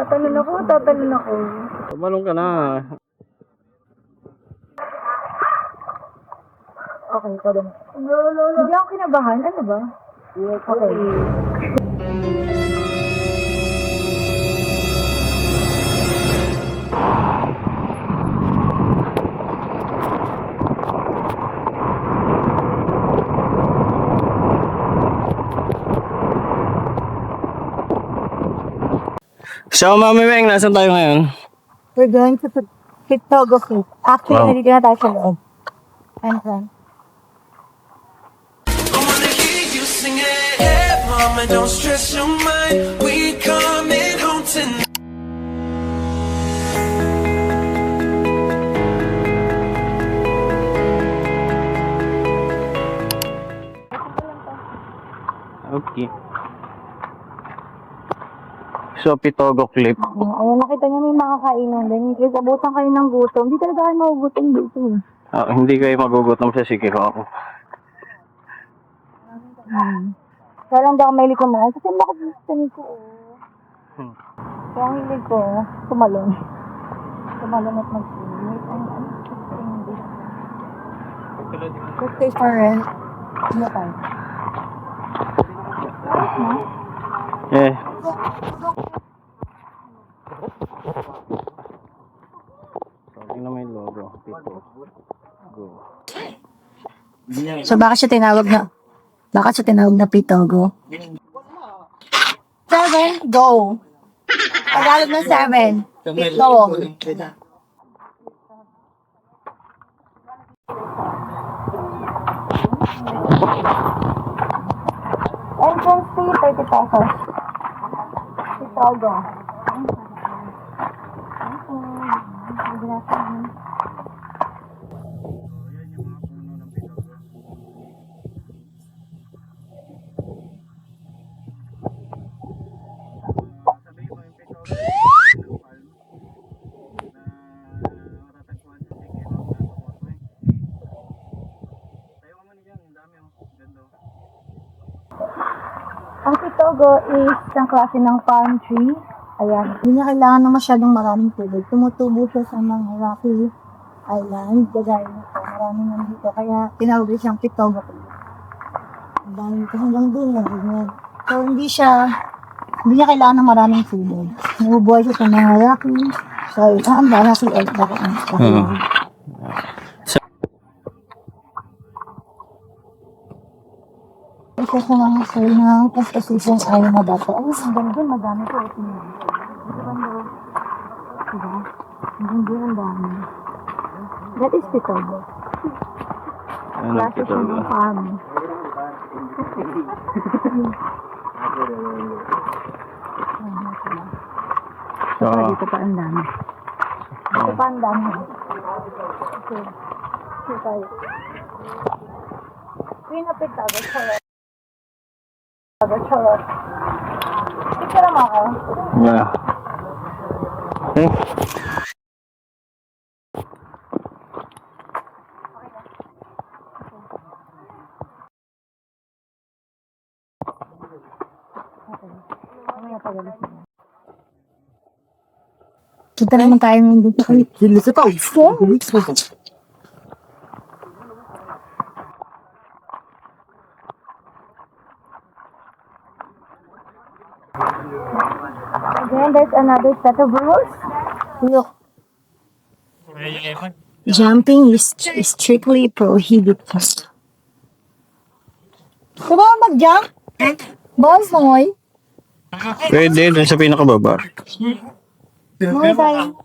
Tatalon ako. Tumalong ka na. Okay, ikaw din. Hindi ako kinabahan. Ano ba? Okay. So, Mami Weng, nasan tayo ngayon? We're going to photography. Actually, Wow. nandito na tayo sa loob. Entrance. I wanna hear you sing it, hey, mama, don't stress your mind. We coming home tonight. Okay. So, Pitogo Clip. Ayan, nakita niyo may mga kainan din. In case abutan kayo ng gutom, hindi talaga kayo magugutom dito. Hindi kayo magugutom sa Sikihor. Kaya lang di ako mahilig kumain kasi makagustuhan ko. Kaya ang hilig ko, tumalon. Tumalon at mag-sing. Let's stay for rent. Ano tayo? Eh. So, tingnan mo yung logo. Pito. Go. So, bakit siya tinawag na Pitogo? 7, go! Tagalog ng 7. Pito. Entrance fee, 30 pesos. Pitogo. Ang Pitogo is isang klase ng palm tree. Ayan. Hindi niya kailangan ng masyadong maraming tubig. Tumutubo siya sa mga rocky island. Gagaya nito. Maraming nandito. Kaya tinawag siyang Pitogo. Ang dami ko hanggang doon. So hindi niya kailangan ng maraming tubig. Nabubuhay siya sa mga rocky. So, ang rocky island. Isa sa mga soil ng constitution ay na dati. Ay, hanggang doon, madami ko. Ito na. Diba? Hanggang doon, ang dami. That is Pitogo. Ano Klase siya ng farm. So, Dito pa ang dami. Dito pa ang dami. Okay. Okay tayo. Queen of Pitogo. Charot. Charot. Picture mo ako. yeah. Okay. Kita naman tayo ng dito. Hilisa pa. Again, there's another set of rules. Look. Jumping is strictly prohibited. Diba mag-jump? Boss, Moy? Pwede, dun sa pinakababa. Moy tayo.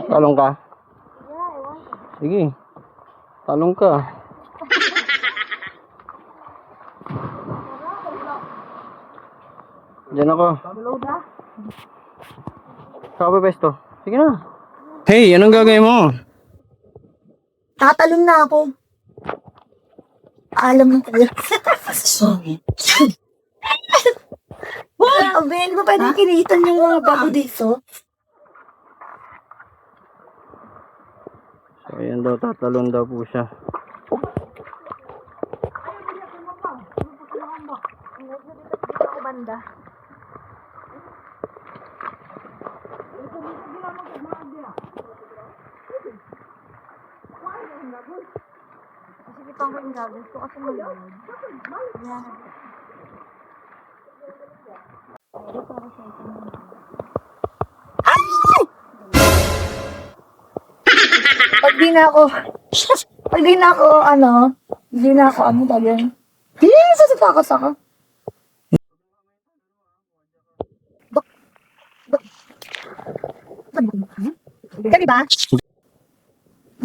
Talong ka? Sige. Talong ka. Diyan ako. Saka pa pesto. Sige na. Hey, anong gagawin mo? Tatalon na ako. Alam mo pala. Sorry. Wow, Ben, ba pwede kinitan yung mga bago dito? So, ayan daw, tatalon daw po siya. Banda. Sige pang ko yung gagawin ko kasi malawag. Pag di na ako, ano talaga. Sasatakas ako. Kani ba?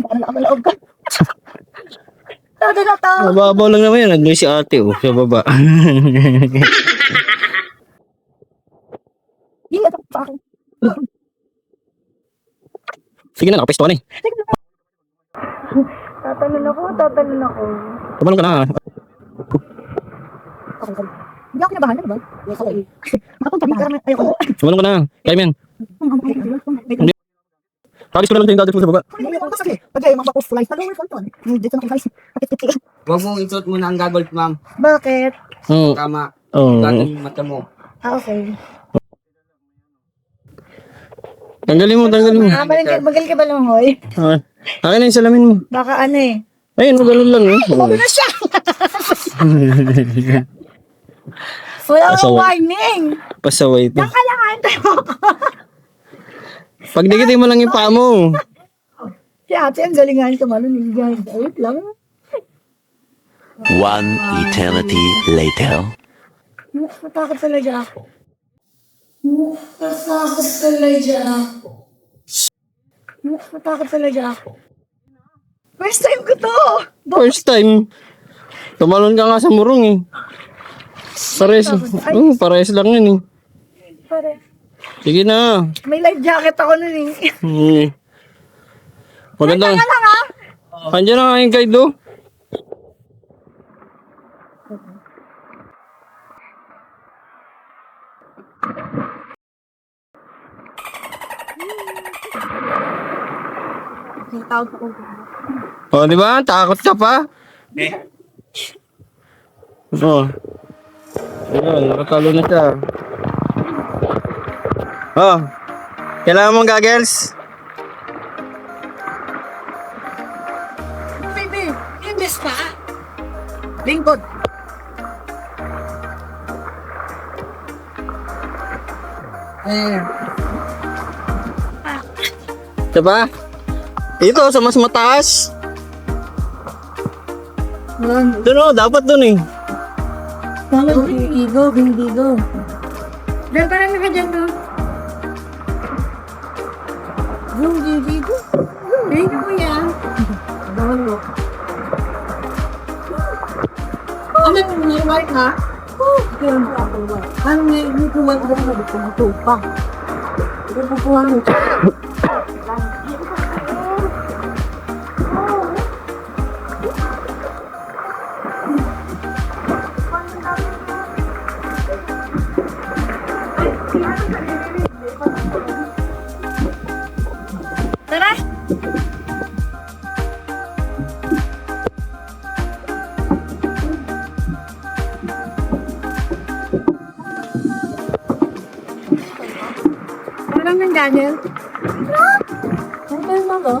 Nakakalaog ka. Tado na to. Mababaw lang naman yan. Nandun si ate sa baba. Hindi, ito pa akin. Sige na, nakapesto ka na eh. Tatalon ako. Tumalong ka na. Hindi ako kinabahan, diba? Makapunta ka naman. Ayoko. Tumalong ka na. Kaya mo yan. Kalis ko na lang yung gadget mo sa baba. Hindi ako masakit. Pagkaya makapost ko live. Follower ko ito. Dito na ko guys. Pakit-kit. Huwag mong isuot mo na ang gagol, ma'am. Bakit? Oo. Tama. Oo. Dating yung mata mo. Okay. Tanggalin mo. Magal ka ba lumangoy? Akin na yung salamin mo. Baka ano eh. Ayun, ganun lang eh. Ano na siya? Wala Pasaway. akong warning. Pasaway ito. Kailangan tayo. Pag dikitin mo lang yung paa mo. Si ate, ang galingan ka man. Wait lang. One eternity later. Matakot talaga ako. Matakot talaga ako. First time ko to. First time. Tumalon ka nga sa murong eh. Pares lang yun eh. Pare. Sige na. May life jacket ako nun eh. Maganda. Tanga lang ha? Andiyan na nga yung guide do. May tawag ako. O, di ba? Takot ka pa? Oo. Ayun, nakatalo na siya. Oh. Kailangan mong goggles? Baby, imbes pa. Lingkod. Diba? Ito, sa mas mataas. Doon o, dapat doon eh. Bindigo. Dahil parang naka dyan to. Bindigo. Bindigo mo yan. Bago. Ano yung white ha? Ganun po ako white. Ano yung white ba na bukong pa? Ito po po ano. Tara! Parang ng Daniel. Ano ba yung mga?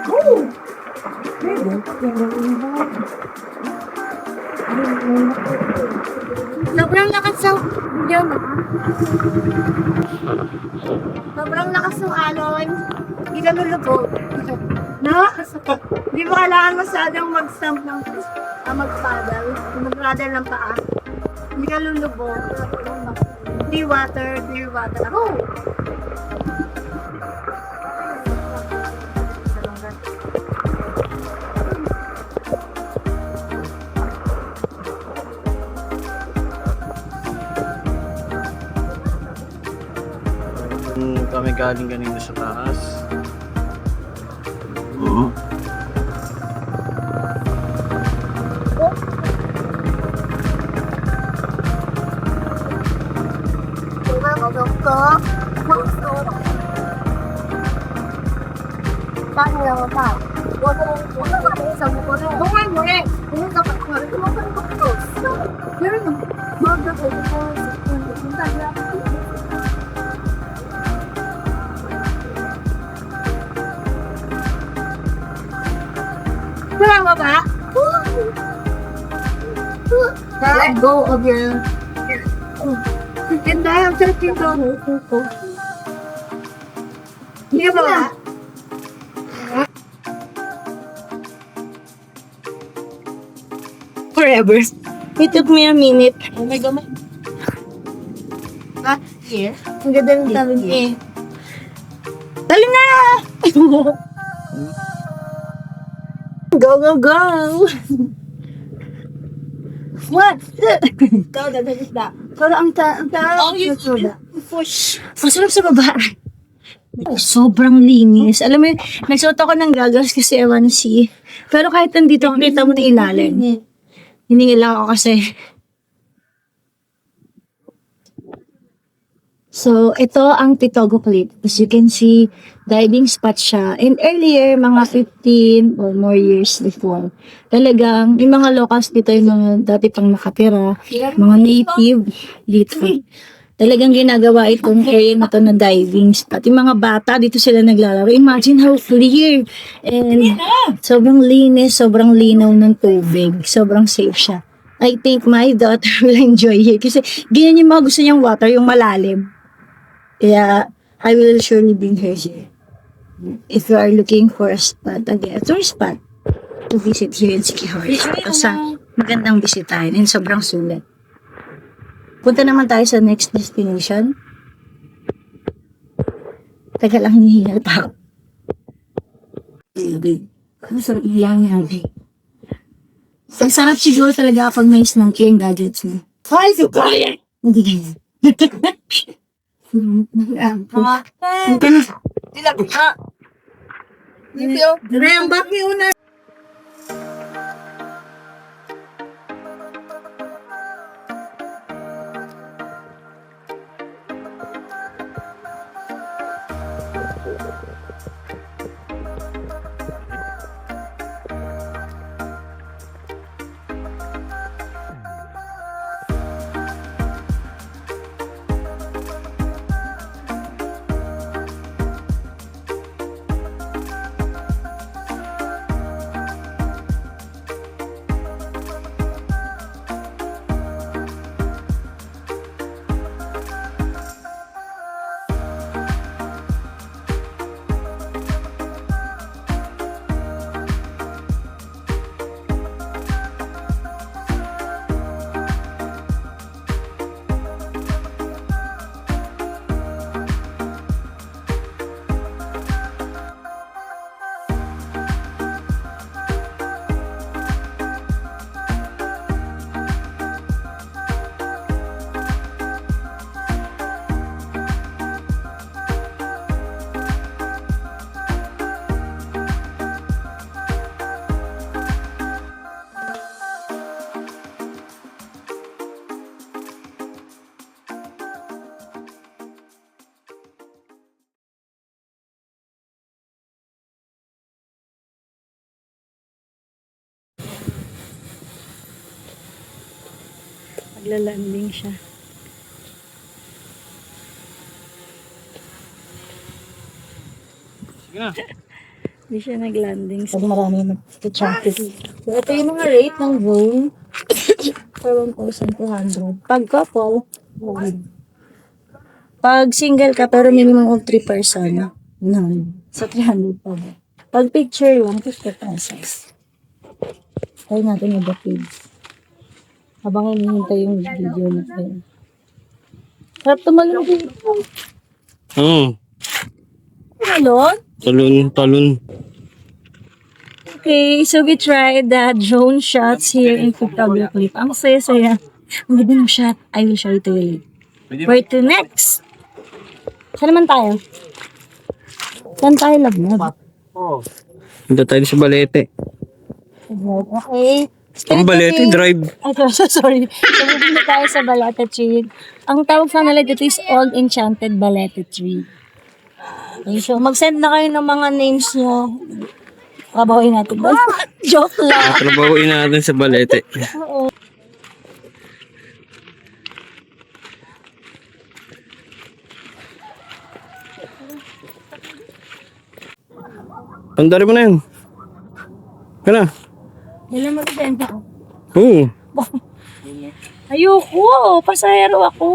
Oh! Sobrang lakas sa yan. Sobrang lakas ng alon. Hindi ka lulubog. No? Hindi mo kailangan masyadong mag-stamp ng mag-paddle. Mag-paddle ng paa. Hindi ka lulubog. Clear water, clear water. Ako! Kami galing kanina sa taas. Let go of your... Ganda, ang sarap yung Hindi ka ba? Forever. It took me a minute. Oh my God. Here? Ang ganda ng tabi niya. Dali na! Go, go, go! What? Soda, that is that. Soda, ang soda. Push. Ang sarap sa baba. Sobrang linis. Alam mo yun, nagsuot ako ng goggles kasi I wanna see. Pero kahit nandito, kita mo na ilalim. Hiningil lang ako kasi. So, ito ang Titogo Cliff. As you can see, diving spot siya. And earlier, mga 15 or more years before, talagang, yung mga locals dito, yung mga dati pang nakatira, mga native dito. Talagang ginagawa itong area na to na diving spot. Yung mga bata, dito sila naglalaro. Imagine how clear. And sobrang linis, sobrang linaw ng tubig. Sobrang safe siya. I think my daughter will enjoy here. Kasi ganyan yung mga gusto niyang water, yung malalim. Kaya, I will surely bring her here. If you are looking for a spot, again, a tourist spot to visit here in Siquijor. Kasi magandang bisitahin and sobrang sulit. Punta naman tayo sa next destination. Taga lang hinihingal pa ako. Ang sarap ilang yan. Ang sarap siguro talaga kapag may snorkeling gadgets mo. Hi, Sukaya! Hindi ganyan. Rembak niyo na. Maglalanding siya. Sige na. Hindi siya naglanding. Pag marami nag-traffic. So, ito yung mga rate ng room. 7,200. Pag couple, pag single ka, pero minimum of 3 person, no, sa 300 pa ba? Pag picture lang, 50 pesos. Try natin yung the page. Habang hinihintay yung video natin. Sarap tumalon dito. Talon? Talon. Okay, so we tried the drone shots here in Pictoglo Cliff. Ang saya-saya. Ang ganda ng shot. I will show it to you later. Where to next? Saan naman tayo? Saan tayo lagnat? Punta tayo sa Balete. Okay. Ang Balete Drive. Ay, sorry. So, pupunta tayo sa Balete Tree. Ang tawag sa nila dito is Old Enchanted Balete Tree. Okay, so mag-send na kayo ng mga names nyo. Kabawin natin ba? Joke lang. Trabahuin natin sa Balete. Pandari mo na yun. Kaya na. Dala mag-send ako. Oo. Ayoko. Pasahero ako.